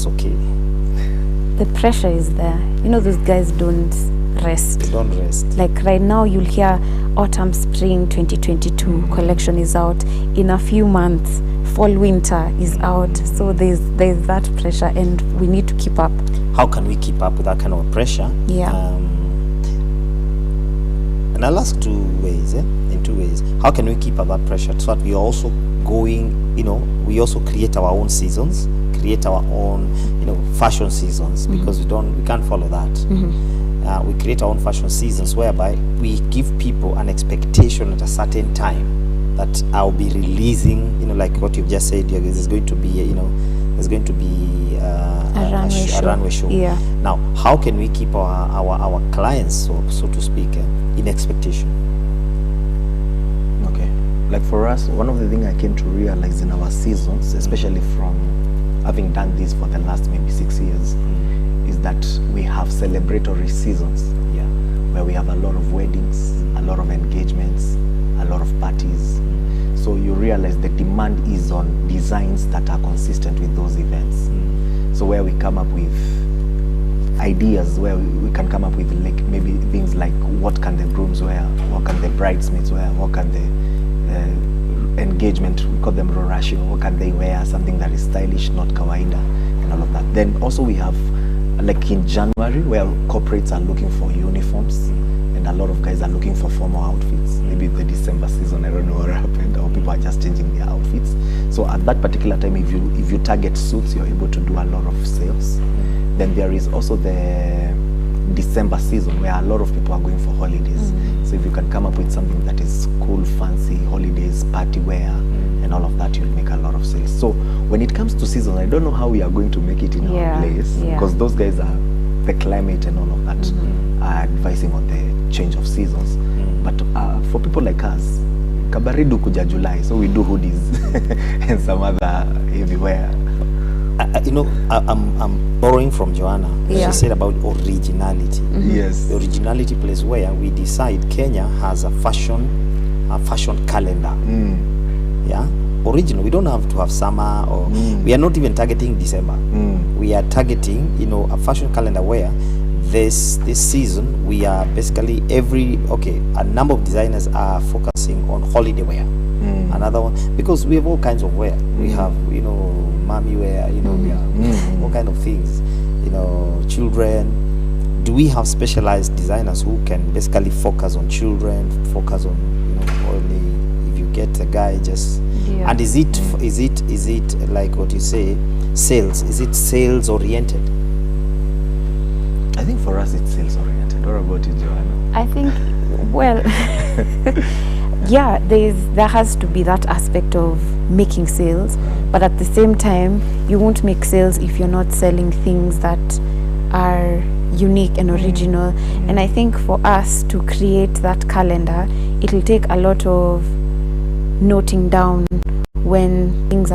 okay? The pressure is there. You know, those guys don't rest. They don't rest. Like right now, you'll hear autumn spring 2022 collection is out. In a few months, fall winter is out. So there's that pressure, and we need to keep up. How can we keep up with that kind of pressure? Yeah. And I'll ask in two ways. How can we keep up that pressure so that we are also going, you know, we also create our own seasons, create our own, you know, fashion seasons, because we can't follow that. We create our own fashion seasons whereby we give people an expectation at a certain time that I'll be releasing, you know, like what you've just said, there's going to be, you know, there's going to be a runway show. Yeah. Now, how can we keep our clients, so to speak, in expectation? Okay. Like for us, one of the things I came to realize in our seasons, especially from having done this for the last maybe 6 years, is that we have celebratory seasons, where we have a lot of weddings, a lot of engagements, a lot of parties. So you realize the demand is on designs that are consistent with those events. So where we come up with ideas, where we can come up with like maybe things like what can the grooms wear, what can the bridesmaids wear, what can the engagement, we call them rorashio, what can they wear, something that is stylish, not kawaida, and all of that. Then also we have like in January where corporates are looking for uniforms and a lot of guys are looking for formal outfits. Maybe the December season, I don't know what happened, or people are just changing their outfits. So at that particular time, if you target suits, you're able to do a lot of sales. Then there is also the December season where a lot of people are going for holidays. So if you can come up with something that is cool, fancy, holidays, party wear, and all of that, you'll make a lot of sales. So when it comes to season, I don't know how we are going to make it in our place, because those guys are the climate and all of that are advising on the change of seasons. But for people like us, kabaridu kuja July, so we do hoodies and some other heavy wear. I'm borrowing from Joanna. She said about originality. Yes. The originality place where we decide Kenya has a fashion calendar. Yeah. Original. We don't have to have summer, or we are not even targeting December. We are targeting, a fashion calendar where this season we are basically a number of designers are focusing on holiday wear. Another one, because we have all kinds of wear. We have, mommy wear, we have all kind of things. Children. Do we have specialized designers who can basically focus on children, focus on, only if you get a guy just. And is it like what you say, sales? Is it sales oriented? I think for us it's sales oriented. What about you, Joanna? I think, well, there has to be that aspect of making sales, but at the same time, you won't make sales if you're not selling things that are unique and original. And I think for us to create that calendar, it'll take a lot of noting down when things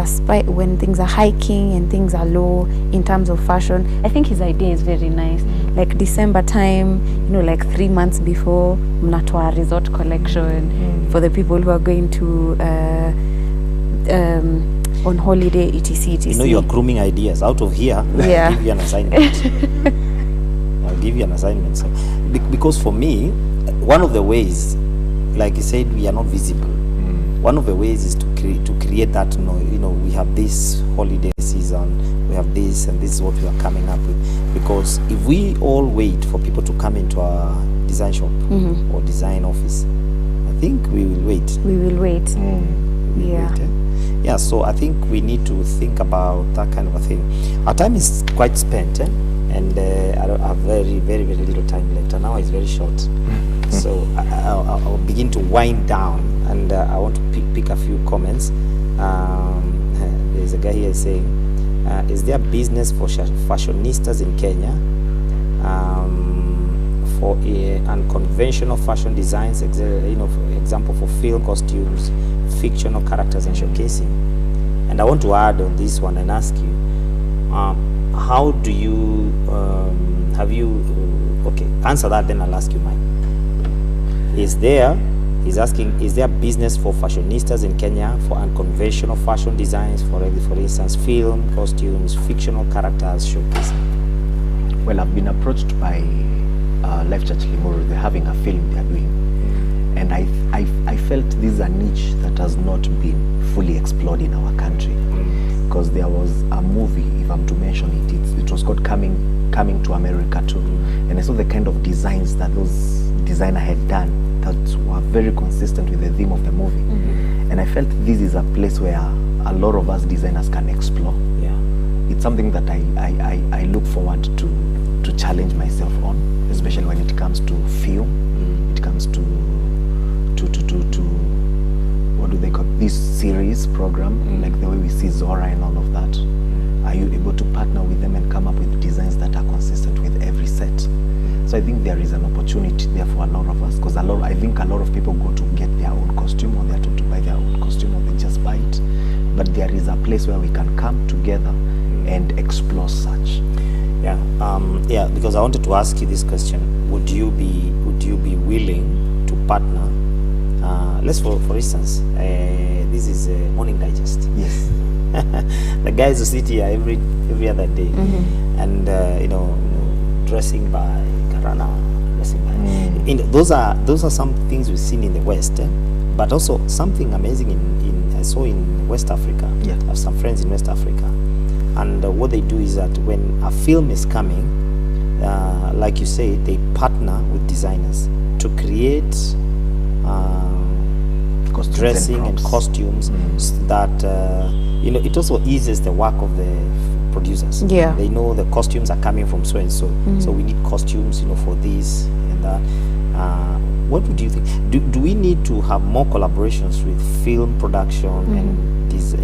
are hiking and things are low in terms of fashion. I think his idea is very nice. Like December time, like 3 months before, mnatoa resort collection for the people who are going to on holiday, etc. You're grooming ideas out of here. I'll give you an assignment. So, because for me, one of the ways, like you said, we are not visible. One of the ways is to create that, we have this holiday season, we have this, and this is what we are coming up with. Because if we all wait for people to come into our design shop or design office, I think we will wait. We will wait. So I think we need to think about that kind of a thing. Our time is quite spent, and I have very, very, very little time left, and now it's very short. So I'll begin to wind down, and I want to pick a few comments. There's a guy here saying, is there business for fashionistas in Kenya for unconventional fashion designs, for example, for film costumes, fictional characters, and showcasing? And I want to add on this one and ask you, how do you, answer that, then I'll ask you mine. He's asking, is there business for fashionistas in Kenya for unconventional fashion designs, for instance, film, costumes, fictional characters, showcasing? Well, I've been approached by Life Church Limuru. They're having a film they're doing. And I felt this is a niche that has not been fully explored in our country. Because there was a movie, if I'm to mention it, it was called Coming to America too. And I saw the kind of designs that those designers had done that were very consistent with the theme of the movie. And I felt this is a place where a lot of us designers can explore. It's something that I look forward to challenge myself on, especially when it comes to film, it comes to what do they call this series program, like the way we see Zora and all of that. Are you able to partner with them and come up with designs that are consistent with every set? So I think there is an opportunity there for a lot of us, because I think a lot of people go to get their own costume, or they're told to buy their own there is a place where we can come together and explore such. Yeah, yeah. Because I wanted to ask you this question: Would you be willing to partner? Let's for instance, this is a Morning Digest. Yes. The guys who sit here every other day, and dressing by Karana, dressing by. Those are some things we've seen in the West, but also something amazing I saw in West Africa. Yeah. I have some friends in West Africa, and what they do is that when a film is coming, like you say, they partner with designers to create dressing and costumes, so that it also eases the work of the producers. Yeah. They know the costumes are coming from so and so, so we need costumes, for this and that. What would you think? Do we need to have more collaborations with film production and this?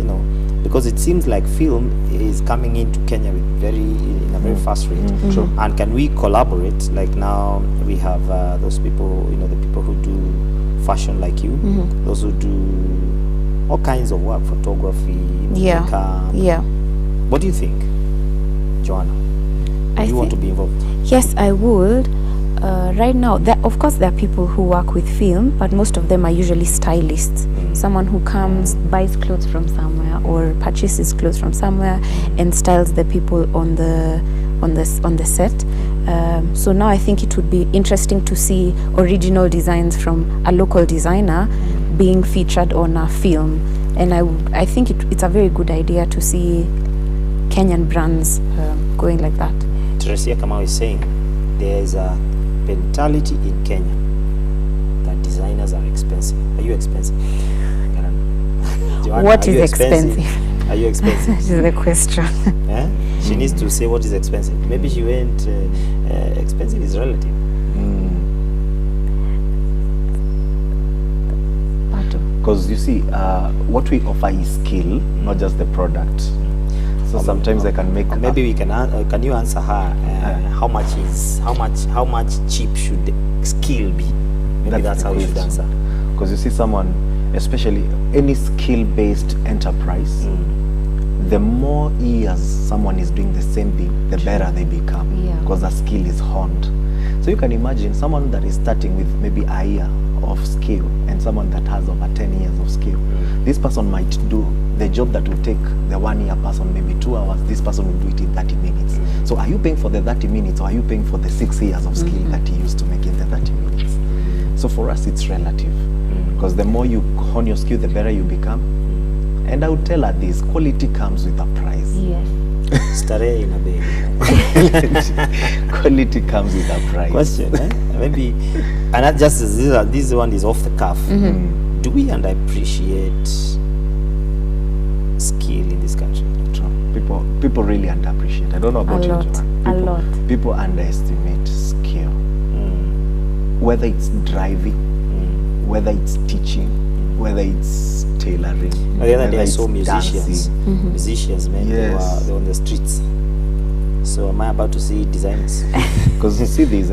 Because it seems like film is coming into Kenya with in a very fast rate. True. And can we collaborate? Like now we have those people, the people who do fashion like you, those who do all kinds of work, photography, makeup. Yeah. What do you think, Joanna? Do you want to be involved? Yes, I would. Right now, of course, there are people who work with film, but most of them are usually stylists. Someone who comes, buys clothes from somewhere, or purchases clothes from somewhere, and styles the people on the set. So now I think it would be interesting to see original designs from a local designer being featured on a film, and I think it's a very good idea to see Kenyan brands going like that. Teresia Kamau is saying there is a mentality in Kenya that designers are expensive. Are you expensive? Joanna, what is expensive? Are you expensive? This is the question. She needs to say what is expensive. Maybe she went, expensive is relative. Because you see, what we offer is skill, not just the product. So sometimes they can make. Maybe we can. Can you answer her? How much cheap should the skill be? Maybe that's how we should answer. Because you see, someone, especially any skill-based enterprise, the more years someone is doing the same thing, the better they become. Because the skill is honed. So you can imagine someone that is starting with maybe a year of skill and someone that has over 10 years of skill. This person might do the job that will take the 1 year person maybe 2 hours. This person will do it in 30 minutes. So are you paying for the 30 minutes, or are you paying for the 6 years of skill that he used to make in the 30 minutes? So for us, it's relative. Because the more you hone your skill, the better you become. And I would tell her this: quality comes with a price. Yes. Starehe ina bei. Quality comes with a price. Question, maybe, and not just this one is off the cuff. Do we underappreciate skill in this country? True. People really underappreciate. I don't know about you, Joanna. A lot. People underestimate skill. Whether it's driving, whether it's teaching, whether it's tailoring. The other day I saw musicians. Musicians, man, Yes. they were on the streets. So am I about to see designers? Because you see this,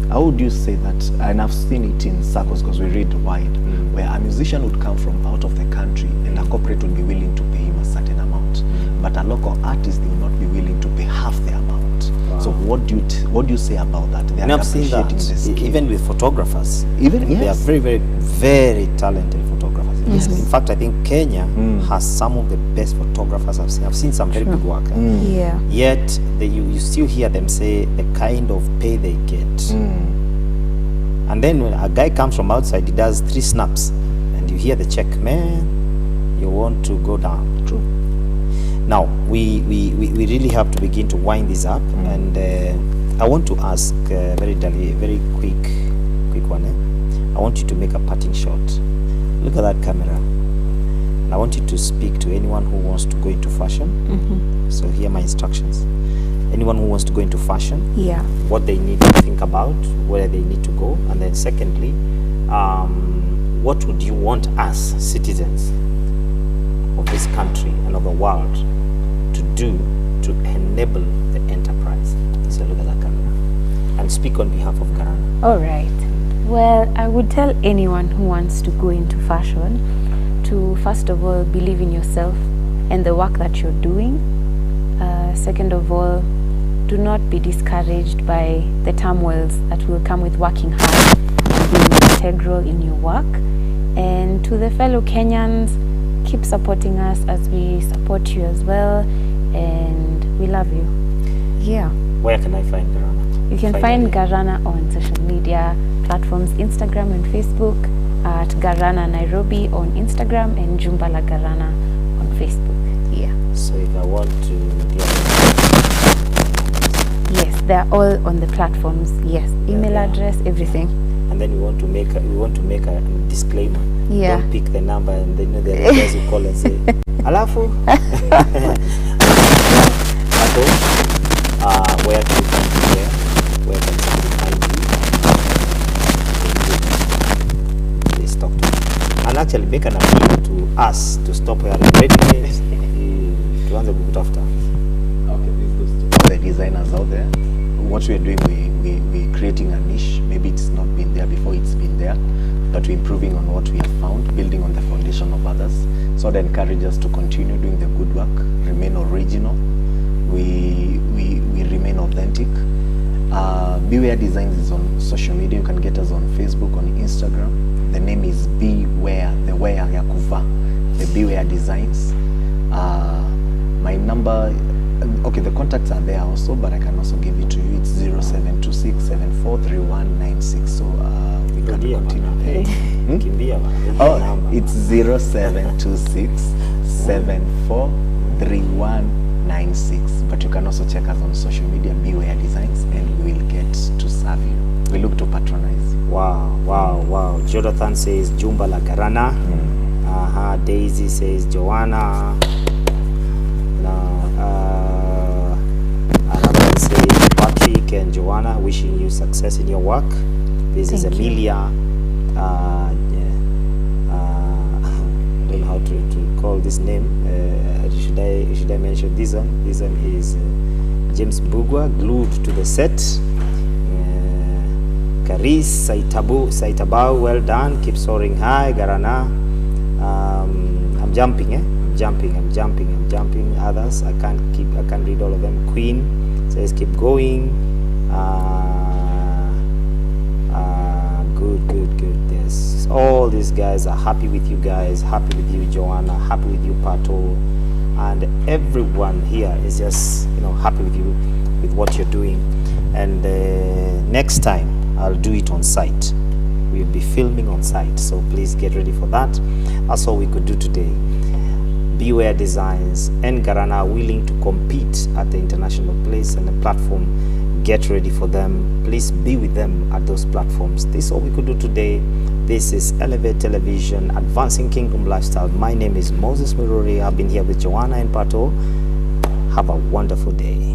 how would you say that? And I've seen it in circles because we read wide, where a musician would come from out of the country and a corporate would be willing to pay him a certain amount, but a local artist, they will not be willing to pay half the amount. So what do you say about that? They are I've seen that even with photographers. They are very, very, very talented photographers. In fact, I think Kenya has some of the best photographers I've seen. I've seen some very good work. Yet you still hear them say the kind of pay they get. And then when a guy comes from outside, he does 3 snaps, and you hear the check, man, you want to go down. True. Now, we really have to begin to wind this up, and I want to ask very quick one. I want you to make a parting shot. Look at that camera. And I want you to speak to anyone who wants to go into fashion. So here are my instructions. Anyone who wants to go into fashion, what they need to think about, where they need to go, and then secondly, what would you want us, citizens of this country and of the world, to do to enable the enterprise? So look at that camera and speak on behalf of Ghana. All right. Well, I would tell anyone who wants to go into fashion to, first of all, believe in yourself and the work that you're doing. Second of all, do not be discouraged by the turmoils that will come with working hard and being integral in your work. And to the fellow Kenyans, keep supporting us as we support you as well, and we love you. Yeah. Where can I find Garana? You can find Garana on social media platforms, Instagram and Facebook, at Garana Nairobi on Instagram and Jumbala Garana on Facebook. Yeah. So if I want to yes, they're all on the platforms. Yes, email address, everything. And then we want to make a disclaimer. Yeah. Don't pick the number and then the guys who call and say, Alafu. Where can you find you there? Where can somebody find you? Please talk to me. And actually make an appeal to us to stop wearing red names. Tuanze kukutafuta. Okay, this goes to the designers out there. What we're doing, we're creating a niche. Maybe it's not been there before, it's been there, but we're improving on what we have found, building on the foundation of others. So I'd encourage us to continue doing the good work, remain original. We remain authentic. Beware Designs is on social media. You can get us on Facebook, on Instagram. The name is Beware, the Wear Yakuva, the Beware Designs. My number, okay, the contacts are there also, but I can also give it to you. It's 0726743196. So we can continue there. Oh, it's 0726743196. But you can also check us on social media, Beware Designs, and we will get to serve you. We look to patronize. Wow, wow, wow. Jonathan says Jumbala Garana. Daisy says Joanna. Another says Patrick and Joanna, wishing you success in your work. This is Amelia. I don't know how to call this name. Should I mention this one? This one is James Bugwa, glued to the set. Karis Saitabau, well done. Keep soaring high, Garana. I'm jumping, I'm jumping. Others, I can't read all of them. Queen says keep going. Good. Yes, all these guys are happy with you guys, happy with you, Joanna, happy with you, Pato, and everyone here is just happy with you, with what you're doing. And next time I'll do it on site. We'll be filming on site, so please get ready for that. That's all we could do today. Beware Designs and Garana are willing to compete at the international place and the platform. Get ready for them. Please be with them at those platforms. This is all we could do today. This is Elevate Television, Advancing Kingdom Lifestyle. My name is Moses Muiruri. I've been here with Joanna and Pato. Have a wonderful day.